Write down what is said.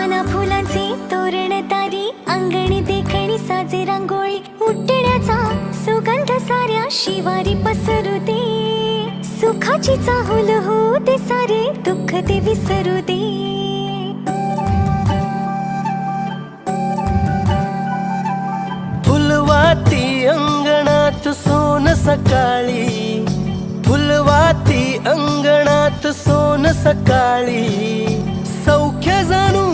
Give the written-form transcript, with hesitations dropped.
नाना फुलांचे तोरण तारी, अंगणी देखणी साजे रांगोळी, उठण्याचा सुगंध साऱ्या शिवारी पसरू दे, सुखाची चाहुल होऊ दे, सारे दुःख ते विसरू दे. फुलवाती अंगणात सोन सकाळी, फुलवाती अंगणात सोन सकाळी, सौख्य जाणू